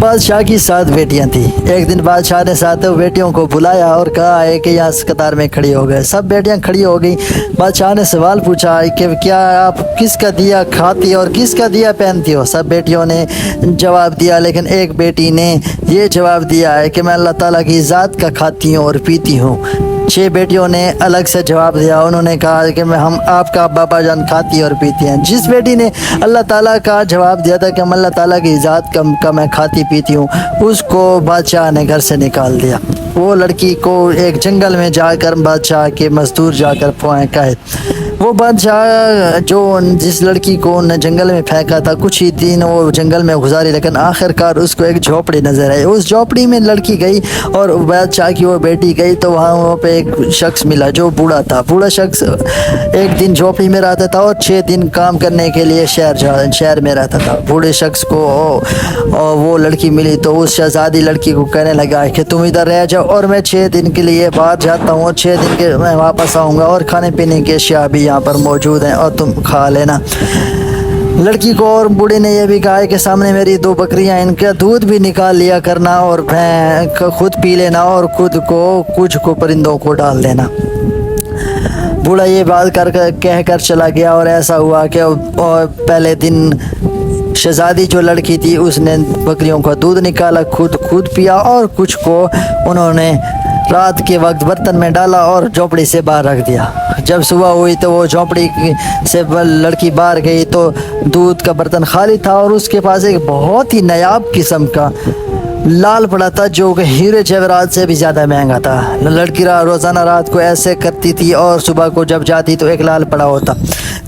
बादशाह की 7 बेटियां थी। एक दिन बादशाह ने 7 बेटियों को बुलाया और कहा है कि यहाँ कतार में खड़ी हो गए। सब बेटियां खड़ी हो गई। बादशाह ने सवाल पूछा कि क्या आप किसका दिया खाती और किसका दिया पहनती हो? सब बेटियों ने जवाब दिया, लेकिन एक बेटी ने ये जवाब दिया है कि मैं अल्लाह ताला की ज़ात का खाती हूँ और पीती हूँ। 6 बेटियों ने अलग से जवाब दिया। उन्होंने कहा कि हम आपका बाबा जान खाती और पीती हैं। जिस बेटी ने अल्लाह ताला का जवाब दिया था कि हम अल्लाह ताला की ज़ात का मैं खाती पीती हूँ, उसको बादशाह ने घर से निकाल दिया। वो लड़की को एक जंगल में जाकर बादशाह के मजदूर जाकर फेंका है। वो बादशाह जो जिस लड़की को उन्होंने जंगल में फेंका था, कुछ ही दिन वो जंगल में गुजारी, लेकिन आखिरकार उसको एक झोपड़ी नज़र आई। उस झोपड़ी में लड़की गई और बादशाह की वो बेटी गई तो वहाँ पे एक शख्स मिला जो बूढ़ा था। बूढ़ा शख्स एक दिन झोपड़ी में रहता था और 6 दिन काम करने के लिए शहर में रहता था। बूढ़े शख्स को वो लड़की मिली तो उस शहजादी लड़की को कहने लगा कि तुम इधर रह जाओ और मैं 6 दिन के लिए बाहर जाता हूँ और 6 दिन के मैं वापस आऊँगा और खाने पीने के अशिया भी यहाँ पर मौजूद हैं और तुम खा लेना। लड़की को और बूढ़े ने यह भी कहा है कि सामने मेरी 2 बकरियां, इनका दूध भी निकाल लिया करना और खुद पी लेना और खुद को कुछ को परिंदों को डाल देना। बूढ़ा ये बात कह कर चला गया और ऐसा हुआ कि पहले दिन शहजादी जो लड़की थी उसने बकरियों का दूध निकाला, खुद पिया और कुछ को उन्होंने रात के वक्त बर्तन में डाला और झोपड़ी से बाहर रख दिया। जब सुबह हुई तो वो झोपड़ी से लड़की बाहर गई तो दूध का बर्तन खाली था और उसके पास एक बहुत ही नायाब किस्म का लाल पड़ा था जो कि हीरे जवाहरात से भी ज़्यादा महंगा था। लड़की रोज़ाना रात को ऐसे करती थी और सुबह को जब जाती तो एक लाल पड़ा होता।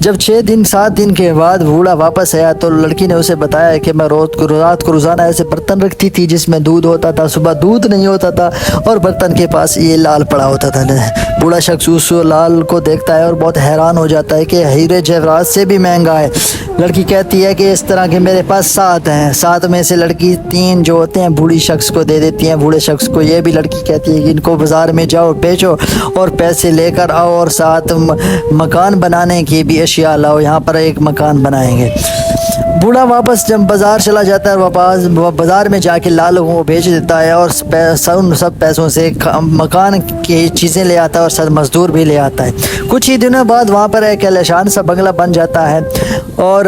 जब 7 दिन के बाद बूढ़ा वापस आया तो लड़की ने उसे बताया कि मैं रात को रोज़ाना ऐसे बर्तन रखती थी जिसमें दूध होता था, सुबह दूध नहीं होता था और बर्तन के पास ये लाल पड़ा होता था। बूढ़ा शख्स उस लाल को देखता है और बहुत हैरान हो जाता है कि हीरे जवाहरात से भी महंगा है। लड़की कहती है कि इस तरह के मेरे पास 7 हैं। 7 में से लड़की 3 जो होते हैं बूढ़ी शख्स को दे देती हैं। बूढ़े शख्स को ये भी लड़की कहती है कि इनको बाज़ार में जाओ बेचो और पैसे लेकर आओ और 7 मकान बनाने की भी अशिया लाओ, यहाँ पर एक मकान बनाएंगे। बूढ़ा वापस जब बाज़ार चला जाता है वापस बाज़ार में जाके लाल को बेच देता है और उन सब पैसों से मकान की चीज़ें ले आता है और सब मज़दूर भी ले आता है। कुछ ही दिनों बाद वहाँ पर एक आलीशान सा बंगला बन जाता है और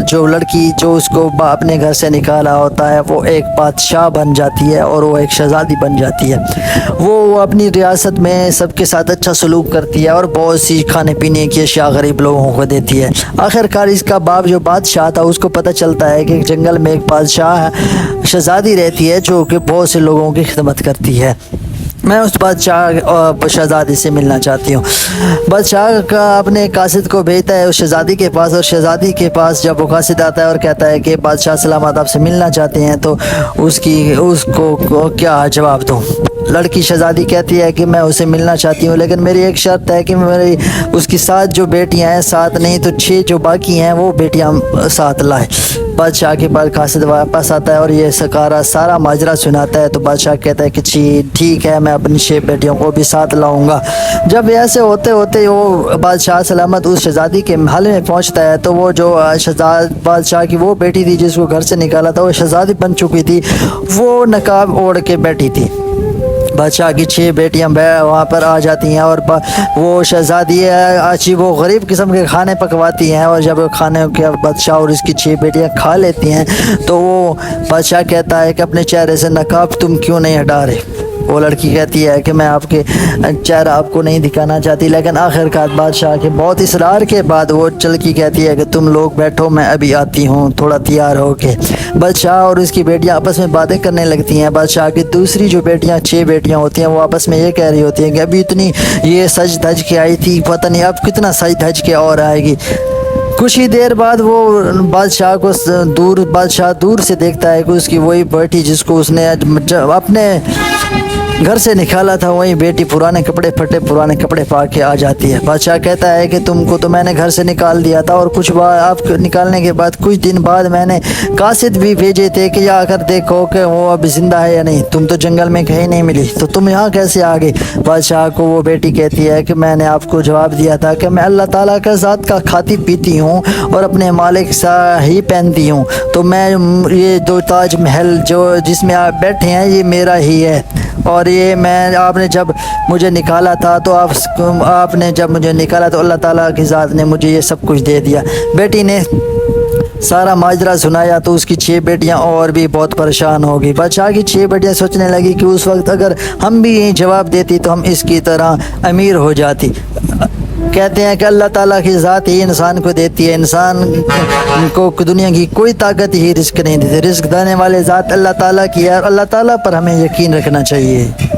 जो लड़की जो उसको अपने घर से निकाला होता है वो एक बादशाह बन जाती है और वो एक शहज़ादी बन जाती है। वो अपनी रियासत में सबके साथ अच्छा सलूक करती है और बहुत सी खाने पीने की अशिया गरीब लोगों को देती है। आखिरकार इसका बाप जो बादशाह था उसको पता चलता है कि जंगल में एक बादशाह शहज़ादी रहती है जो कि बहुत से लोगों की खिदमत करती है। मैं उस बादशाह शहज़ादी से मिलना चाहती हूँ। बादशाह का अपने कासिद को भेजता है उस शहज़ादी के पास और शहज़ादी के पास जब वो कासिद आता है और कहता है कि बादशाह सलामत आपसे मिलना चाहते हैं तो उसको क्या जवाब दूँ? लड़की शहज़ादी कहती है कि मैं उसे मिलना चाहती हूँ, लेकिन मेरी एक शर्त है कि मेरी उसकी 7 जो बेटियाँ हैं, 7 नहीं तो 6 जो बाकी हैं वो बेटियाँ साथ लाए। बादशाह के पास कासिद वापस आता है और ये सारा माजरा सुनाता है तो बादशाह कहता है कि ठीक है, मैं अपनी 6 बेटियों को भी साथ लाऊंगा। जब ऐसे होते होते वो बादशाह सलामत उस शहज़ादी के महल में पहुंचता है तो वो जो बादशाह की वो बेटी थी जिसको घर से निकाला था वो शहज़ादी बन चुकी थी, वो नकाब ओढ़ के बैठी थी। बादशाह की 6 बेटियां वहाँ पर आ जाती हैं और वो शहज़ादी अच्छी वो गरीब किस्म के खाने पकवाती हैं और जब खाने के बादशाह और इसकी 6 बेटियां खा लेती हैं तो वो बादशाह कहता है कि अपने चेहरे से नकाब तुम क्यों नहीं हटा रहे? वो लड़की कहती है कि मैं आपके चेहरा आपको नहीं दिखाना चाहती, लेकिन आखिरकार बादशाह के बहुत इसरार के बाद वो चल की कहती है कि तुम लोग बैठो, मैं अभी आती हूँ थोड़ा तैयार होके। बादशाह और उसकी बेटियाँ आपस में बातें करने लगती हैं। बादशाह की दूसरी जो बेटियाँ 6 बेटियाँ होती हैं वो आपस में ये कह रही होती हैं कि अभी इतनी ये सज धज के आई थी, पता नहीं अब कितना सज धज के और आएगी। कुछ ही देर बाद वो बादशाह दूर से देखता है कि उसकी वही बेटी जिसको उसने अपने घर से निकाला था वहीं बेटी पुराने कपड़े फटे पुराने कपड़े पा के आ जाती है। बादशाह कहता है कि तुमको तो मैंने घर से निकाल दिया था और कुछ आप निकालने के बाद कुछ दिन बाद मैंने कासिद भी भेजे थे कि आकर देखो कि वो अब जिंदा है या नहीं, तुम तो जंगल में कहीं नहीं मिली, तो तुम यहाँ कैसे आ गई। बादशाह को वो बेटी कहती है कि मैंने आपको जवाब दिया था कि मैं अल्लाह ताला का ज़ात का खाती पीती हूँ और अपने मालिक सा ही पहनती हूँ, तो मैं ये दो ताज महल जो जिसमें आप बैठे हैं ये मेरा ही है, और ये मैं आपने जब मुझे निकाला था तो आपने जब मुझे निकाला तो अल्लाह ताला की ज़ात ने मुझे ये सब कुछ दे दिया। बेटी ने सारा माजरा सुनाया तो उसकी 6 बेटियां और भी बहुत परेशान हो गई। बादशाह की 6 बेटियां सोचने लगी कि उस वक्त अगर हम भी यही जवाब देती तो हम इसकी तरह अमीर हो जाती। कहते हैं कि अल्लाह ताला की ज़ात ही इंसान को देती है, इंसान को दुनिया की कोई ताकत ही रिस्क नहीं देती, रिस्क देने वाले ज़ात अल्लाह ताला की है और अल्लाह ताला पर हमें यकीन रखना चाहिए।